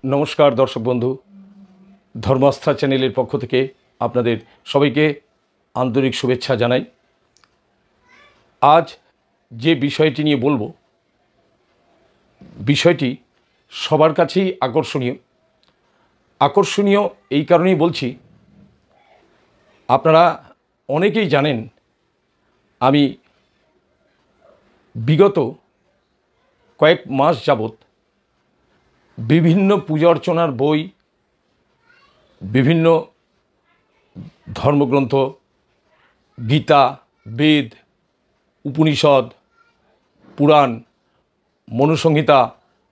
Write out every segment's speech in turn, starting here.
नमस्कार दर्शक बंधु धर्मास्था चैनल पक्ष থেকে আপনাদের সবাইকে আন্তরিক শুভেচ্ছা জানাই। আজ যে বিষয়টি নিয়ে বলবো বিষয়টি সবার কাছেই আকর্ষণীয় এই কারণেই বলছি, আপনারা অনেকেই জানেন আমি বিগত কয়েক মাস যাবত বিভিন্ন পূজা অর্চনার বই, বিভিন্ন ধর্মগ্রন্থ, গীতা, বেদ, উপনিষদ, পুরাণ, মনুসংহিতা,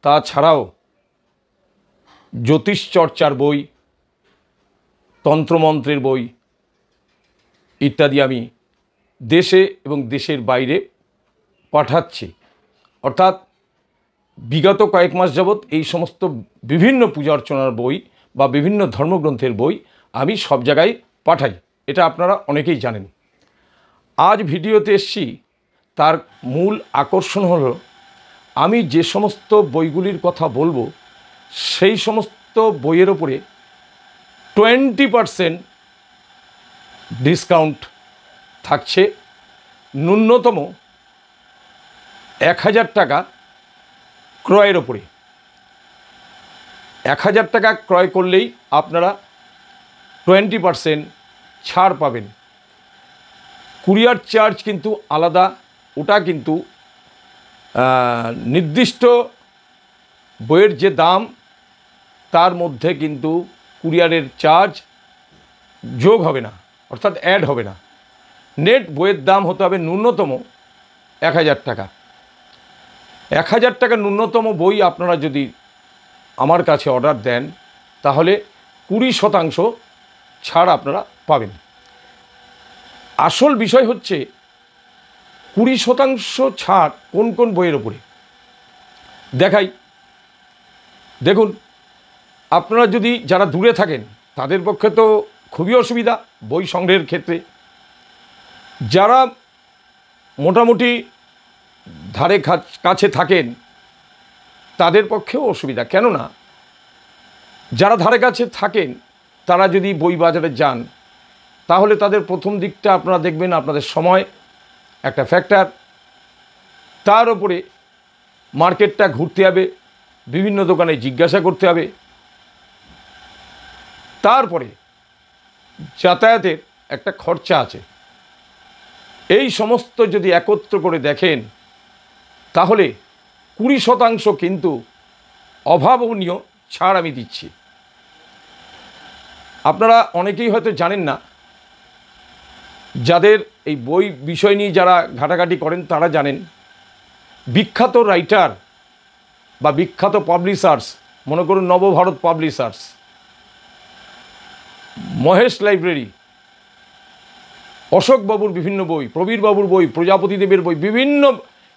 তাছাড়াও জ্যোতিষ চর্চার বই, তন্ত্রমন্ত্রের বই ইত্যাদি আমি দেশে এবং দেশের বাইরে পাঠাচ্ছি। অর্থাৎ বিগত কয়েক মাস যাবত এই সমস্ত বিভিন্ন পূজা অর্চনার বই বা বিভিন্ন ধর্মগ্রন্থের বই আমি সব জায়গায় পাঠাই, এটা আপনারা অনেকেই জানেন। আজ ভিডিওতে এসেছি, তার মূল আকর্ষণ হলো আমি যে সমস্ত বইগুলির কথা বলবো সেই সমস্ত বইয়ের ওপরে 20% ডিসকাউন্ট থাকছে। ন্যূনতম 1000 টাকা ক্রয়ের ওপরে। 1000 টাকা ক্রয় করলেই আপনারা 20% ছাড় পাবেন। কুরিয়ার চার্জ কিন্তু আলাদা, ওটা কিন্তু নির্দিষ্ট বইয়ের যে দাম তার মধ্যে কিন্তু কুরিয়ারের চার্জ যোগ হবে না, অর্থাৎ অ্যাড হবে না। নেট বইয়ের দাম হতে হবে ন্যূনতম 1000 টাকা। 1000 টাকা ন্যূনতম বই আপনারা যদি আমার কাছে অর্ডার দেন তাহলে 20% ছাড় আপনারা পাবেন। আসল বিষয় হচ্ছে 20% ছাড় কোন কোন বইয়ের ওপরে দেখাই। দেখুন, আপনারা যদি যারা দূরে থাকেন তাদের পক্ষে তো খুবই অসুবিধা বই সংগ্রহের ক্ষেত্রে। যারা মোটামুটি ধারে কাছে থাকেন তাদের পক্ষেও অসুবিধা, কেননা যারা ধারে কাছে থাকেন তারা যদি বই বাজারে যান তাহলে তাদের প্রথম দিকটা আপনারা দেখবেন আপনাদের সময় একটা ফ্যাক্টর, তার উপরে মার্কেটটা ঘুরতে হবে, বিভিন্ন দোকানে জিজ্ঞাসা করতে হবে, তারপরে যাতায়াতের একটা খরচা আছে। এই সমস্ত যদি একত্র করে দেখেন তাহলে 20% কিন্তু অভাবনীয় ছাড় আমি দিচ্ছি। আপনারা অনেকেই হয়তো জানেন না, যাদের এই বই বিষয় নিয়ে যারা ঘাটাঘাটি করেন তারা জানেন বিখ্যাত রাইটার বা বিখ্যাত পাবলিশার্স, মনে করুন নবভারত পাবলিশার্স, মহেশ লাইব্রেরি, অশোকবাবুর বিভিন্ন বই, প্রবীরবাবুর বই, প্রজাপতিদেবের বই, বিভিন্ন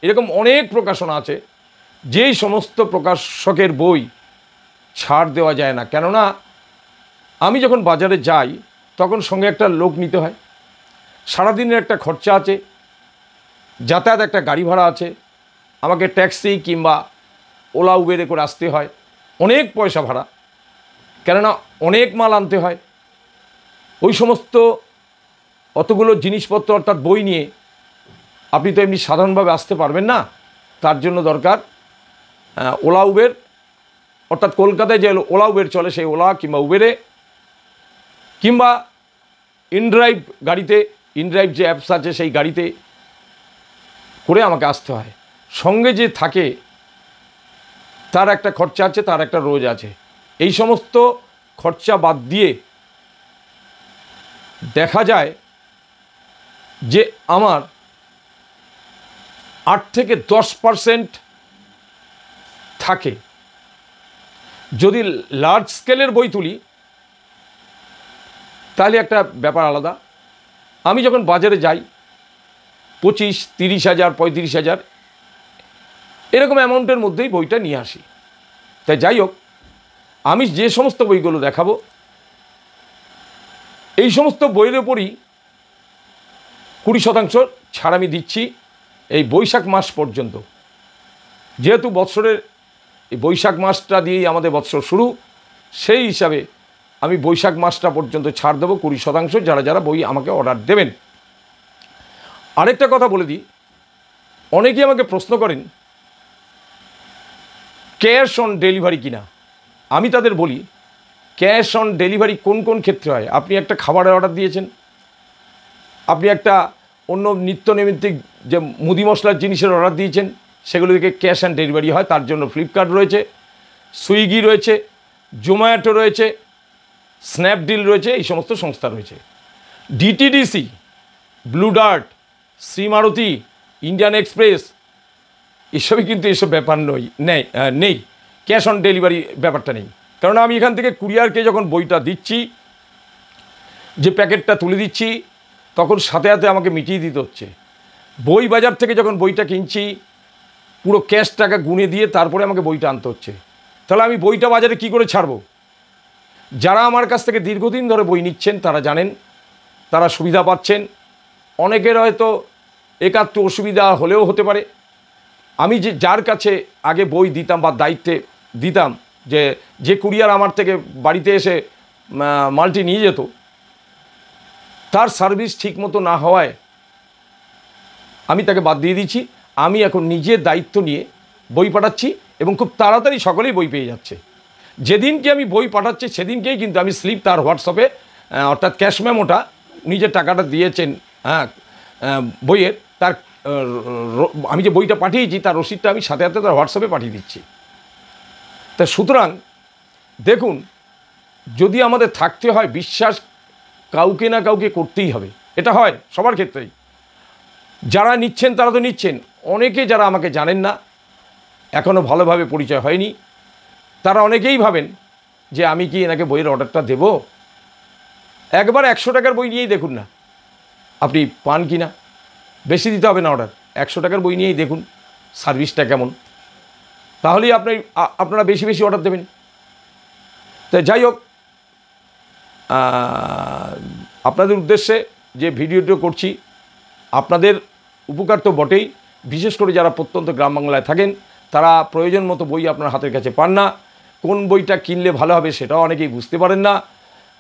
এরকম অনেক প্রকাশনা আছে। যেই সমস্ত প্রকাশকের বই ছাড় দেওয়া যায় না, কেননা আমি যখন বাজারে যাই তখন সঙ্গে একটা লোক নিতে হয়, সারাদিনের একটা খরচা আছে, যাতায়াত একটা গাড়ি ভাড়া আছে, আমাকে ট্যাক্সি কিংবা ওলা উবেরে করে আসতে হয়, অনেক পয়সা ভাড়া, কেননা অনেক মাল আনতে হয়। ওই সমস্ত অতগুলো জিনিসপত্র অর্থাৎ বই নিয়ে আপনি তো এমনি সাধারণভাবে আসতে পারবেন না। তার জন্য দরকার ওলা উবের, অর্থাৎ কলকাতায় যে ওলা উবের চলে সেই ওলা কিংবা উবেরে, কিংবা ইনড্রাইভ গাড়িতে, ইনড্রাইভ যে অ্যাপস আছে সেই গাড়িতে করে আমাকে আসতে হয়। সঙ্গে যে থাকে তার একটা খরচা আছে, তার একটা রোজ আছে। এই সমস্ত খরচা বাদ দিয়ে দেখা যায় যে আমার 8 থেকে 10% থাকে। যদি লার্জ স্কেলের বই তুলি তাহলে একটা ব্যাপার আলাদা। আমি যখন বাজারে যাই 25, 30 হাজার, 35 হাজার এরকম অ্যামাউন্টের মধ্যেই বইটা নিয়ে আসি। তাই যাই হোক, আমি যে সমস্ত বইগুলো দেখাবো এই সমস্ত বইয়ের ওপরই 20% ছাড় আমি দিচ্ছি এই বৈশাখ মাস পর্যন্ত। যেহেতু বছরের এই বৈশাখ মাসটা দিয়েই আমাদের বৎসর শুরু, সেই হিসাবে আমি বৈশাখ মাসটা পর্যন্ত ছাড় দেবো 20% যারা যারা বই আমাকে অর্ডার দেবেন। আরেকটা কথা বলে দিই, অনেকেই আমাকে প্রশ্ন করেন ক্যাশ অন ডেলিভারি কিনা। আমি তাদের বলি ক্যাশ অন ডেলিভারি কোন কোন ক্ষেত্রে হয়। আপনি একটা খাবারের অর্ডার দিয়েছেন, আপনি একটা অন্য নিত্য নৈমিত্তিক যে মুদি মশলার জিনিসের অর্ডার দিয়েছেন, সেগুলো থেকে ক্যাশ অন ডেলিভারি হয়। তার জন্য ফ্লিপকার্ট রয়েছে, সুইগি রয়েছে, জোম্যাটো রয়েছে, স্ন্যাপডিল রয়েছে, এই সমস্ত সংস্থা রয়েছে। DTDC, blue dart, Shree Maruti, Indian express, এসবই কিন্তু এসব ব্যাপার নেই, ক্যাশ অন ডেলিভারি ব্যাপারটা নেই। কারণ আমি এখান থেকে কুরিয়ারকে যখন বইটা দিচ্ছি, যে প্যাকেটটা তুলে দিচ্ছি, তখন সাথে সাথে আমাকে মিটিয়ে দিতে হচ্ছে। বই বাজার থেকে যখন বইটা কিনছি, পুরো ক্যাশ টাকা গুনে দিয়ে তারপরে আমাকে বইটা আনতে হচ্ছে। তাহলে আমি বইটা বাজারে কি করে ছাড়বো? যারা আমার কাছ থেকে দীর্ঘদিন ধরে বই নিচ্ছেন তারা জানেন, তারা সুবিধা পাচ্ছেন। অনেকের হয়তো একাত্র অসুবিধা হলেও হতে পারে। আমি যার কাছে আগে বই দিতাম বা দায়িত্বে দিতাম, যে কুরিয়ার আমার থেকে বাড়িতে এসে মালটি নিয়ে যেত, তার সার্ভিস ঠিকমতো না হওয়ায় আমি তাকে বাদ দিয়ে দিচ্ছি। আমি এখন নিজের দায়িত্ব নিয়ে বই পাঠাচ্ছি এবং খুব তাড়াতাড়ি সকলেই বই পেয়ে যাচ্ছে। যেদিনকে আমি বই পাঠাচ্ছি সেদিনকেই কিন্তু আমি স্লিপ তার হোয়াটসঅ্যাপে, অর্থাৎ ক্যাশ মেমোটা নিজের টাকাটা দিয়েছেন বইয়ের, তার আমি যে বইটা পাঠিয়েছি তার রসিদটা আমি সাথে সাথে তার হোয়াটসঅ্যাপে পাঠিয়ে দিচ্ছি। তা সুতরাং দেখুন, যদি আমাদের থাকতে হয় বিশ্বাস, কাউকে না কাউকে করতেই হবে। এটা হয় সবার ক্ষেত্রেই। যারা নিচ্ছেন তারা তো নিচ্ছেন, অনেকে যারা আমাকে জানেন না, এখনও ভালোভাবে পরিচয় হয়নি, তারা অনেকেই ভাবেন যে আমি কি এনাকে বইয়ের অর্ডারটা দেব। একবার 100 টাকার বই নিয়েই দেখুন না আপনি পান কি না। বেশি দিতে হবে না অর্ডার, 100 টাকার বই নিয়েই দেখুন সার্ভিসটা কেমন, তাহলেই আপনারা বেশি বেশি অর্ডার দেবেন। তাই যাই হোক, আপনাদের উদ্দেশ্যে যে ভিডিওটা করছি, আপনাদের উপকার তো বটেই, বিশেষ করে যারা প্রত্যন্ত গ্রাম বাংলায় থাকেন তারা প্রয়োজন মতো বই আপনার হাতের কাছে পান না। কোন বইটা কিনলে ভালো হবে সেটাও অনেকেই বুঝতে পারেন না,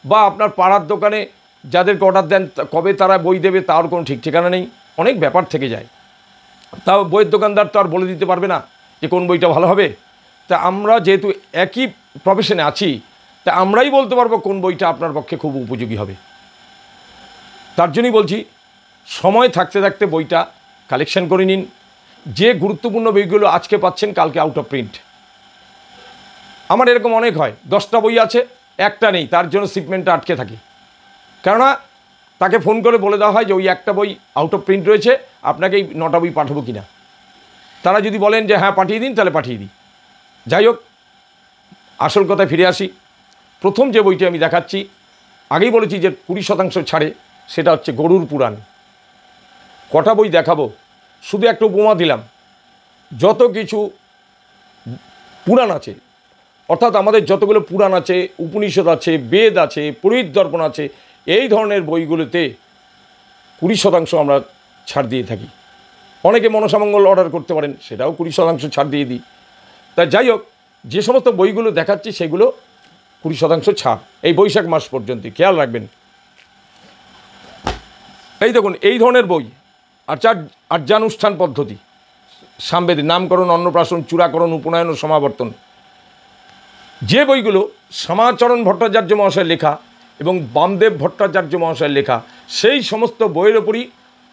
বা আপনার পাড়ার দোকানে যাদেরকে অর্ডার দেন কবে তারা বই দেবে তার কোনো ঠিক ঠিকানা নেই, অনেক ব্যাপার থেকে যায়। তাও বইয়ের দোকানদার তো আর বলে দিতে পারবে না যে কোন বইটা ভালো হবে। তা আমরা যেহেতু একই প্রফেশনে আছি, তা আমরাই বলতে পারবো কোন বইটা আপনার পক্ষে খুব উপযোগী হবে। তার জন্যই বলছি, সময় থাকতে থাকতে বইটা কালেকশন করে নিন। যে গুরুত্বপূর্ণ বইগুলো আজকে পাচ্ছেন কালকে আউট অফ প্রিন্ট। আমার এরকম অনেক হয়, 10টা বই আছে, একটা নেই, তার জন্য শিপমেন্টটা আটকে থাকে। কেননা তাকে ফোন করে বলে দেওয়া হয় যে ওই একটা বই আউট অফ প্রিন্ট রয়েছে, আপনাকে এই 9টা বই পাঠাবো কিনা। তারা যদি বলেন যে হ্যাঁ পাঠিয়ে দিন, তাহলে পাঠিয়ে দিই। যাই হোক, আসল কথায় ফিরে আসি। প্রথম যে বইটি আমি দেখাচ্ছি, আগেই বলেছি যে 20% ছাড়ে, সেটা হচ্ছে গরুর পুরাণ। কটা বই দেখাবো, শুধু একটা উপমা দিলাম। যত কিছু পুরাণ আছে, অর্থাৎ আমাদের যতগুলো পুরাণ আছে, উপনিষদ আছে, বেদ আছে, পুরোহিত দর্পণ আছে, এই ধরনের বইগুলোতে 20% আমরা ছাড় দিয়ে থাকি। অনেকে মনসামঙ্গল অর্ডার করতে পারেন, সেটাও 20% ছাড় দিয়ে দিই। তা যাই হোক, যে সমস্ত বইগুলো দেখাচ্ছি সেগুলো 20% ছাড় এই বৈশাখ মাস পর্যন্ত, খেয়াল রাখবেন। এই দেখুন, এই ধরনের বই, আর্যানুষ্ঠান পদ্ধতি, সামবেদী, নামকরণ, অন্নপ্রাশন, চূড়াকরণ, উপনয়ন ও সমাবর্তন, যে বইগুলো শ্যামাচরণ ভট্টাচার্য মহাশয়ের লেখা এবং বামদেব ভট্টাচার্য মহাশয়ের লেখা, সেই সমস্ত বইয়ের ওপরই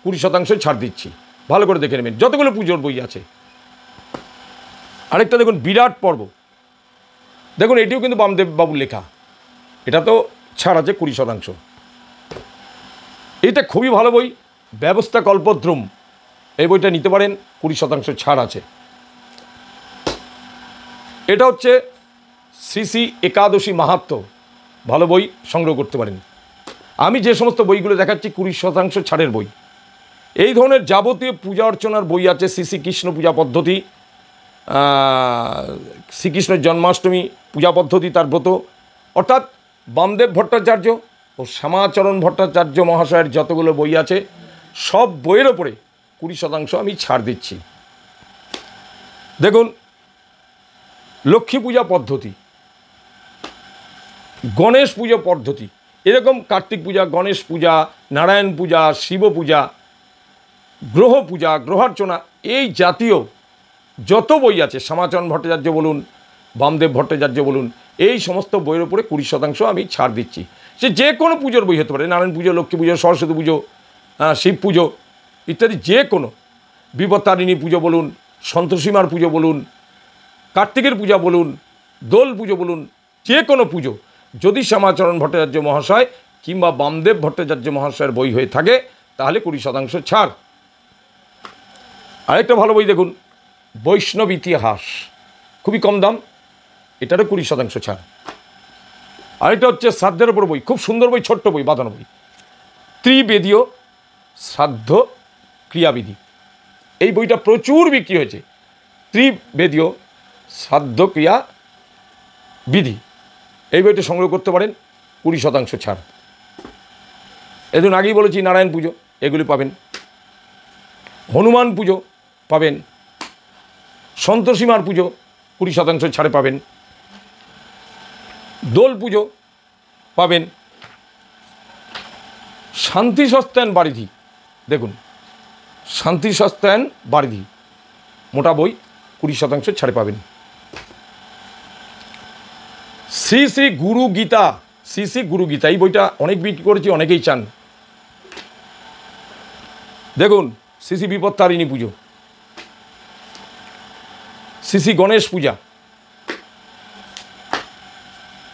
20% ছাড় দিচ্ছি। ভালো করে দেখে নেবেন, যতগুলো পুজোর বই আছে। আরেকটা দেখুন, বিরাট পর্ব, দেখুন এটিও কিন্তু বামদেব বাবুর লেখা, এটা তো ছাড় আছে 20%। এটা খুবই ভালো বই, ব্যবস্থা কল্পদ্রুম, এই বইটা নিতে পারেন, 20% ছাড় আছে। এটা হচ্ছে শ্রী শ্রী একাদশী মাহাত্ম্য, ভালো বই, সংগ্রহ করতে পারেন। আমি যে সমস্ত বইগুলো দেখাচ্ছি 20% ছাড়ের বই। এই ধরনের যাবতীয় পূজা অর্চনার বই আছে, শ্রী শ্রীকৃষ্ণ পূজা পদ্ধতি, শ্রীকৃষ্ণের জন্মাষ্টমী পূজা পদ্ধতি, তার ব্রত, অর্থাৎ বামদেব ভট্টাচার্য ও শ্যামাচরণ ভট্টাচার্য মহাশয়ের যতগুলো বই আছে, সব বইয়ের ওপরে 20% আমি ছাড় দিচ্ছি। দেখুন, লক্ষ্মী পূজা পদ্ধতি, গণেশ পূজা পদ্ধতি, এরকম কার্তিক পূজা, গণেশ পূজা, নারায়ণ পূজা, শিব পূজা, গ্রহ পূজা, গ্রহার্চনা, এই জাতীয় যত বই আছে, শ্যামাচরণ ভট্টাচার্য বলুন, বামদেব ভট্টাচার্য বলুন, এই সমস্ত বইয়ের উপরে 20% আমি ছাড় দিচ্ছি। সে যে কোনো পুজোর বই হতে পারে, নারায়ণ পুজো, লক্ষ্মী পুজো, সরস্বতী পুজো, শিব পুজো ইত্যাদি, যে কোনো বিপত্তারিণী পুজো বলুন, সন্তোষীমার পুজো বলুন, কার্তিকের পূজা বলুন, দোল পুজো বলুন, যে কোনো পুজো যদি শ্যামাচরণ ভট্টাচার্য মহাশয় কিংবা বামদেব ভট্টাচার্য মহাশয়ের বই হয়ে থাকে তাহলে 20% ছাড়। আরেকটা ভালো বই দেখুন, বৈষ্ণব ইতিহাস, খুবই কম দাম, এটারও 20% ছাড়। আরেকটা হচ্ছে শ্রাদ্ধের ওপর বই, খুব সুন্দর বই, ছোট্ট বই, বাঁধানো বই, ত্রিবেদীয় শ্রাদ্ধ ক্রিয়াবিধি। এই বইটা প্রচুর বিক্রি হয়েছে, ত্রিবেদীয় শ্রাদ্ধ ক্রিয়া বিধি, এই বইটা সংগ্রহ করতে পারেন, 20% ছাড়। এদিন আগেই বলেছি নারায়ণ পুজো, এগুলি পাবেন, হনুমান পুজো পাবেন, সন্তোষীমার পুজো 20% ছাড়ে পাবেন, দোল পুজো পাবেন, শান্তি সস্তায়ন বারিধি, দেখুন শান্তি সস্তায়ন বারিধি মোটা বই 20% ছাড়ে পাবেন। শ্রী শ্রী গুরু গীতা, শ্রী শ্রী গুরু গীতা, এই বইটা অনেক বিক্রি করেছি, অনেকেই চান। দেখুন শ্রী শ্রী বিপত্তারিণী পুজো, শ্রী শ্রী গণেশ পূজা,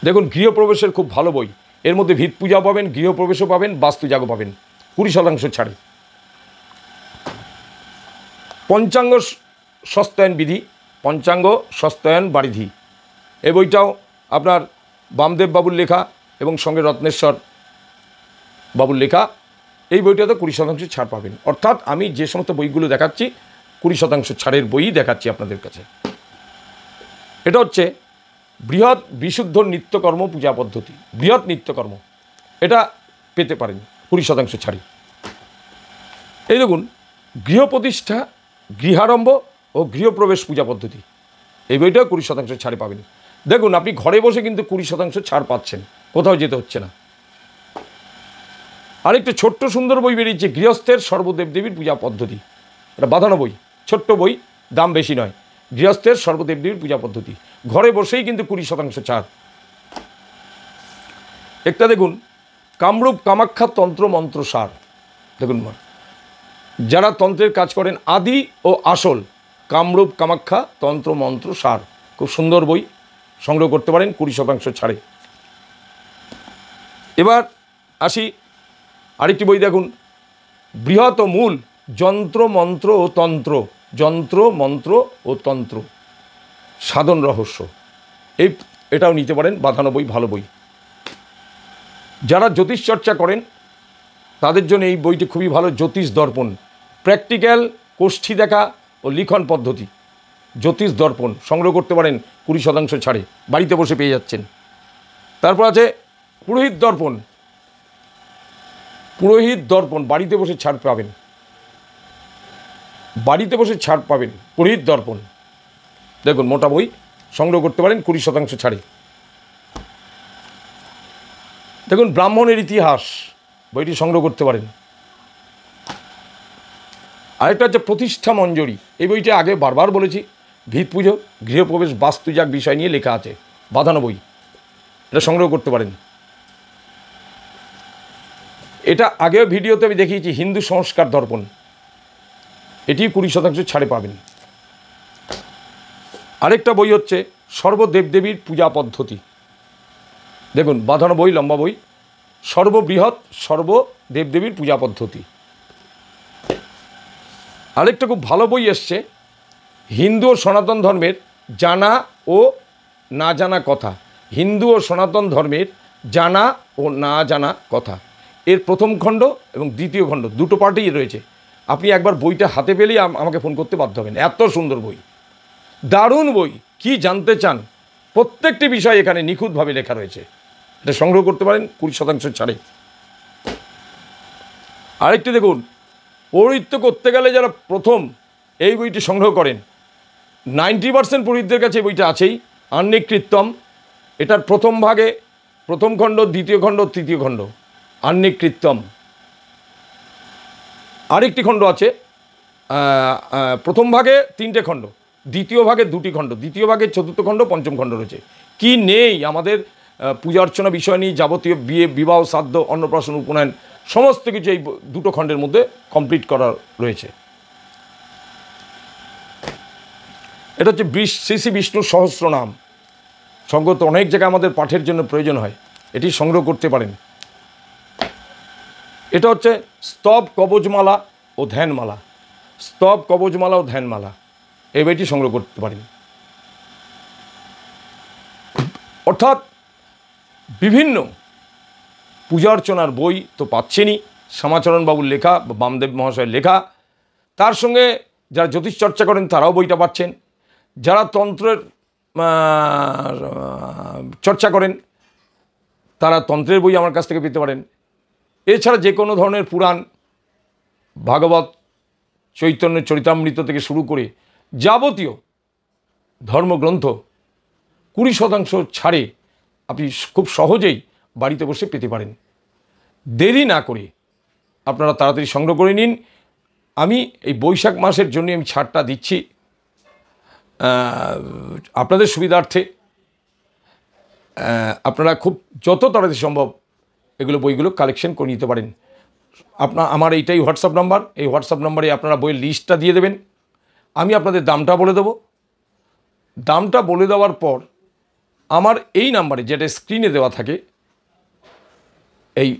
দেখুন গৃহপ্রবেশের খুব ভালো বই, এর মধ্যে ভিত পূজা পাবেন, গৃহপ্রবেশও পাবেন, বাস্তুজাগও পাবেন, 20% ছাড়ে। পঞ্চাঙ্গ সস্তায়ন বিধি, পঞ্চাঙ্গ সস্তায়ন বারিধি, এই বইটাও আপনার বামদেব বাবুর লেখা এবং সঙ্গে রত্নেশ্বর বাবুর লেখা, এই বইটাতে 20% ছাড় পাবেন। অর্থাৎ আমি যে সমস্ত বইগুলো দেখাচ্ছি 20% ছাড়ের বই দেখাচ্ছি আপনাদের কাছে। এটা হচ্ছে বৃহৎ বিশুদ্ধ নিত্যকর্ম পূজা পদ্ধতি, বৃহৎ নিত্যকর্ম, এটা পেতে পারেন 20% ছাড়ে। এই দেখুন গৃহপ্রতিষ্ঠা, গৃহারম্ভ ও গৃহপ্রবেশ পূজা পদ্ধতি, এই বইটাও 20% ছাড়ে পাবেন। দেখুন আপনি ঘরে বসে কিন্তু 20% ছাড় পাচ্ছেন, কোথাও যেতে হচ্ছে না। আরেকটা ছোট্ট সুন্দর বই বেরিয়েছে, গৃহস্থের সর্বদেবদেবীর পূজা পদ্ধতি, এটা বাঁধানো বই, ছোট্ট বই, দাম বেশি নয়, গৃহস্থের সর্বদেবদেবীর পূজা পদ্ধতি, ঘরে বসেই কিন্তু 20% ছাড়। একটা দেখুন কামরূপ কামাখ্যা তন্ত্র মন্ত্র সার, দেখুন যারা তন্ত্রের কাজ করেন আদি ও আসল, কামরূপ কামাখ্যা তন্ত্র মন্ত্র সার, খুব সুন্দর বই, সংগ্রহ করতে পারেন 20% ছাড়ে। এবার আসি আরেকটি বই দেখুন, বৃহৎ ও মূল যন্ত্র মন্ত্র ও তন্ত্র, যন্ত্র মন্ত্র ও তন্ত্র সাধন রহস্য, এটাও নিতে পারেন, বাঁধানো বই, ভালো বই। যারা জ্যোতিষ চর্চা করেন তাদের জন্য এই বইটি খুবই ভালো, জ্যোতিষ দর্পণ, প্র্যাকটিক্যাল কোষ্ঠী দেখা ও লিখন পদ্ধতি, জ্যোতিষ দর্পণ সংগ্রহ করতে পারেন 20% ছাড়ে, বাড়িতে বসে পেয়ে যাচ্ছেন। তারপর আছে পুরোহিত দর্পণ, পুরোহিত দর্পণ বাড়িতে বসে ছাড় পাবেন, বাড়িতে বসে ছাড় পাবেন, পুরোহিত দর্পণ, দেখুন মোটা বই, সংগ্রহ করতে পারেন 20% ছাড়ে। দেখুন ব্রাহ্মণের ইতিহাস, বইটি সংগ্রহ করতে পারেন। আরেকটা হচ্ছে প্রতিষ্ঠা মঞ্জরি, এই বইটা আগে বারবার বলেছি, ভিত পুজো, গৃহপ্রবেশ, বাস্তুজাগ বিষয় নিয়ে লেখা আছে, বাঁধানো বই, এটা সংগ্রহ করতে পারেন। এটা আগেও ভিডিওতে আমি দেখিয়েছি, হিন্দু সংস্কার দর্পণ, এটি 20% ছাড়ে পাবেন। আরেকটা বই হচ্ছে সর্বদেবদেবীর পূজা পদ্ধতি, দেখুন বাঁধানো বই, লম্বা বই, সর্ববৃহৎ সর্বদেবদেবীর পূজা পদ্ধতি। আরেকটা খুব ভালো বই এসছে, হিন্দু ও সনাতন ধর্মের জানা ও না জানা কথা, হিন্দু ও সনাতন ধর্মের জানা ও না জানা কথা, এর প্রথম খণ্ড এবং দ্বিতীয় খণ্ড, দুটো পার্টেই রয়েছে। আপনি একবার বইটা হাতে পেলেই আমাকে ফোন করতে বাধ্য হবেন, এত সুন্দর বই, দারুণ বই, কি জানতে চান প্রত্যেকটি বিষয় এখানে নিখুঁতভাবে লেখা রয়েছে, এটা সংগ্রহ করতে পারেন 20% ছাড়ে। আরেকটি দেখুন, পৌরোহিত্য করতে গেলে যারা প্রথম এই বইটি সংগ্রহ করেন, 90% পুরোহিতদের কাছে এই বইটা আছেই, আহ্নিক কীর্তম, এটার প্রথম ভাগে প্রথম খণ্ড, দ্বিতীয় খণ্ড, তৃতীয় খণ্ড, আহ্নিক কীর্তম। আরেকটি খণ্ড আছে, প্রথম ভাগে 3টে খণ্ড, দ্বিতীয় ভাগে 2টি খণ্ড, দ্বিতীয় ভাগে 4র্থ খণ্ড, 5ম খণ্ড রয়েছে। কি নেই আমাদের পূজা অর্চনা বিষয় নিয়ে যাবতীয় বিয়ে, বিবাহ, শ্রাদ্ধ, অন্নপ্রাশন, উপনয়ন সমস্ত কিছু এই 2টো খণ্ডের মধ্যে কমপ্লিট করা রয়েছে। এটা হচ্ছে শ্রী শ্রী বিষ্ণুর সহস্রনাম। সঙ্গত অনেক জায়গায় আমাদের পাঠের জন্য প্রয়োজন হয়, এটি সংগ্রহ করতে পারেন। এটা হচ্ছে স্তব, কবচমালা ও ধ্যানমালা। স্তব, কবচমালা ও ধ্যানমালা এই বইটি সংগ্রহ করতে পারেন। অর্থাৎ বিভিন্ন পূজা অর্চনার বই তো পাচ্ছেনই, শ্যামাচরণ বাবুর লেখা বা বামদেব মহাশয়ের লেখা। তার সঙ্গে যারা জ্যোতিষ চর্চা করেন তারাও বইটা পাচ্ছেন, যারা তন্ত্রের চর্চা করেন তারা তন্ত্রের বই আমার কাছ থেকে পেতে পারেন। এছাড়া যে কোনো ধরনের পুরাণ, ভাগবত, চৈতন্য চরিতামৃত থেকে শুরু করে যাবতীয় ধর্মগ্রন্থ 20% ছাড়ে আপনি খুব সহজেই বাড়িতে বসে পেতে পারেন। দেরি না করে আপনারা তাড়াতাড়ি সংগ্রহ করে নিন। আমি এই বৈশাখ মাসের জন্য আমি ছাড়টা দিচ্ছি আপনাদের সুবিধার্থে। আপনারা খুব যত তাড়াতাড়ি সম্ভব বইগুলো কালেকশন করে নিতে পারেন। আমার এইটাই হোয়াটসঅ্যাপ নাম্বার, এই হোয়াটসঅ্যাপ নাম্বারে আপনারা বইয়ের লিস্টটা দিয়ে দেবেন, আমি আপনাদের দামটা বলে দেবো। দামটা বলে দেওয়ার পর আমার এই নাম্বারে যেটা স্ক্রিনে দেওয়া থাকে,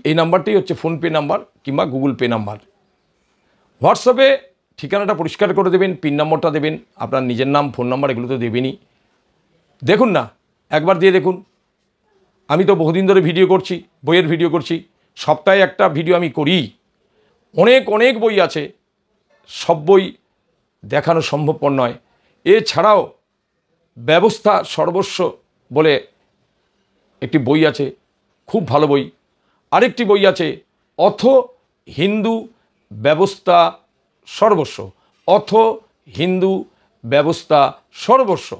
এই নাম্বারটাই হচ্ছে ফোনপে নাম্বার কিংবা গুগল পে নাম্বার। হোয়াটসঅ্যাপে ঠিকানাটা পরিষ্কার করে দেবেন, পিন নম্বরটা দেবেন, আপনার নিজের নাম, ফোন নাম্বার এগুলো তো দেবেনই। দেখুন না, একবার দিয়ে দেখুন। আমি তো বহুদিন ধরে ভিডিও করছি, বইয়ের ভিডিও করছি, সপ্তাহে একটা ভিডিও আমি করি। অনেক বই আছে, সব বই দেখানো সম্ভবপর নয়। এছাড়াও ব্যবস্থা সর্বস্ব বলে একটি বই আছে, খুব ভালো বই। আরেকটি বই আছে অথ হিন্দু ব্যবস্থা সর্বস্ব, অথ হিন্দু ব্যবস্থা সর্বস্ব।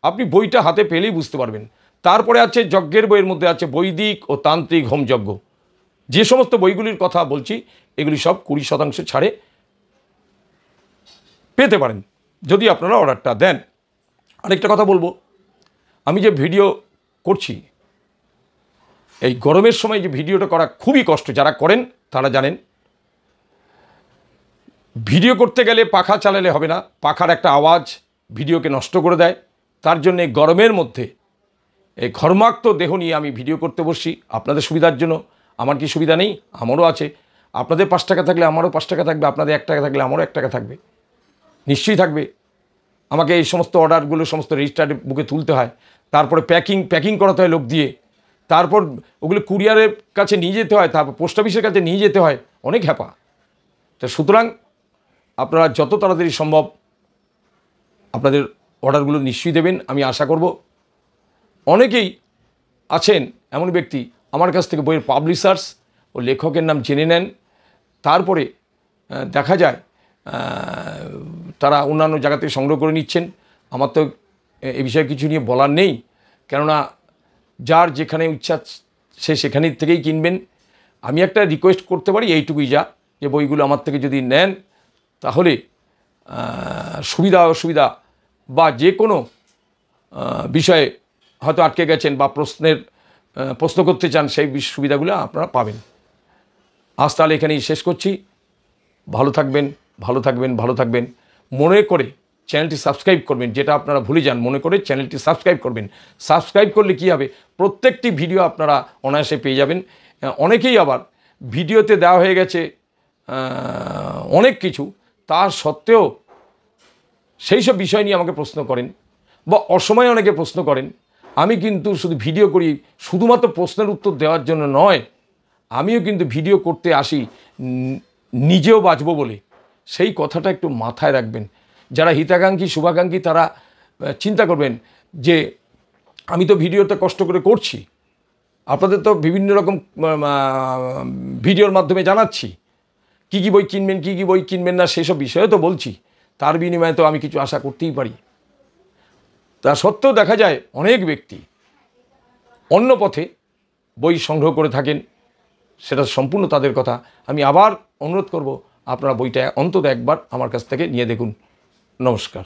আপনি বইটা হাতে পেলেই বুঝতে পারবেন। তারপরে আছে যজ্ঞের বইয়ের মধ্যে আছে বৈদিক ও তান্ত্রিক হোমযজ্ঞ। যে সমস্ত বইগুলির কথা বলছি এগুলি সব 20% ছাড়ে পেতে পারেন যদি আপনারা অর্ডারটা দেন। আরেকটা কথা বলবো, আমি যে ভিডিও করছি এই গরমের সময় যে ভিডিওটা করা খুবই কষ্ট, যারা করেন তারা জানেন। ভিডিও করতে গেলে পাখা চালালে হবে না, পাখার একটা আওয়াজ ভিডিওকে নষ্ট করে দেয়। তার জন্য গরমের মধ্যে এই ঘর্মাক্ত দেহ নিয়ে আমি ভিডিও করতে বসছি আপনাদের সুবিধার জন্য। আমার কি সুবিধা নেই? আমারও আছে। আপনাদের 5 টাকা থাকলে আমারও 5 টাকা থাকবে, আপনাদের 1 টাকা থাকলে আমারও 1 টাকা থাকবে, নিশ্চয়ই থাকবে। আমাকে এই সমস্ত অর্ডারগুলো সমস্ত রেজিস্টার্ড বুকে তুলতে হয়, তারপরে প্যাকিং করাতে হয় লোক দিয়ে, তারপর ওগুলো কুরিয়ারের কাছে নিয়ে যেতে হয়, তারপর পোস্ট অফিসের কাছে নিয়ে যেতে হয়, অনেক হ্যাপা। তো সুতরাং আপনারা যত তাড়াতাড়ি সম্ভব আপনাদের অর্ডারগুলো নিশ্চয়ই দেবেন, আমি আশা করব। অনেকেই আছেন এমন ব্যক্তি আমার কাছ থেকে বইয়ের পাবলিশার্স ও লেখকের নাম জেনে নেন, তারপরে দেখা যায় তারা অন্যান্য জায়গা থেকে সংগ্রহ করে নিচ্ছেন। আমার তো এ বিষয়ে কিছু নিয়ে বলার নেই, কেননা যার যেখানে ইচ্ছা সে সেখানের থেকেই কিনবেন। আমি একটা রিকোয়েস্ট করতে পারি এইটুকুই, যে বইগুলো আমার থেকে যদি নেন তাহলে সুবিধা অসুবিধা বা যে কোনো বিষয়ে হয়তো আটকে গেছেন বা প্রশ্ন করতে চান, সেই সুবিধাগুলো আপনারা পাবেন। আজ তাহলে এখানেই শেষ করছি। ভালো থাকবেন, ভালো থাকবেন, ভালো থাকবেন। মনে করে চ্যানেলটি সাবস্ক্রাইব করবেন, যেটা আপনারা ভুলে যান। মনে করে চ্যানেলটি সাবস্ক্রাইব করবেন। সাবস্ক্রাইব করলে কী হবে, প্রত্যেকটি ভিডিও আপনারা অনায়াসে পেয়ে যাবেন। অনেকেই আবার ভিডিওতে দেওয়া হয়ে গেছে অনেক কিছু, তা সত্ত্বেও সেই সব বিষয় নিয়ে আমাকে প্রশ্ন করেন বা অসময়ে অনেকে প্রশ্ন করেন। আমি কিন্তু শুধু ভিডিও করি শুধুমাত্র প্রশ্নের উত্তর দেওয়ার জন্য নয়, আমিও কিন্তু ভিডিও করতে আসি নিজেও বাঁচবো বলে। সেই কথাটা একটু মাথায় রাখবেন। যারা হিতাকাঙ্ক্ষী শুভাকাঙ্ক্ষী তারা চিন্তা করবেন যে আমি তো ভিডিওটা কষ্ট করে করছি, আপনাদের তো বিভিন্ন রকম ভিডিওর মাধ্যমে জানাচ্ছি কী কী বই কিনবেন, কী কী বই কিনবেন না, সেসব বিষয়ে তো বলছি। তার বিনিময়ে তো আমি কিছু আশা করতেই পারি। তা সত্ত্বেও দেখা যায় অনেক ব্যক্তি অন্য পথে বই সংগ্রহ করে থাকেন, সেটা সম্পূর্ণ তাদের কথা। আমি আবার অনুরোধ করব, আপনারা বইটা অন্তত একবার আমার কাছ থেকে নিয়ে দেখুন। নমস্কার।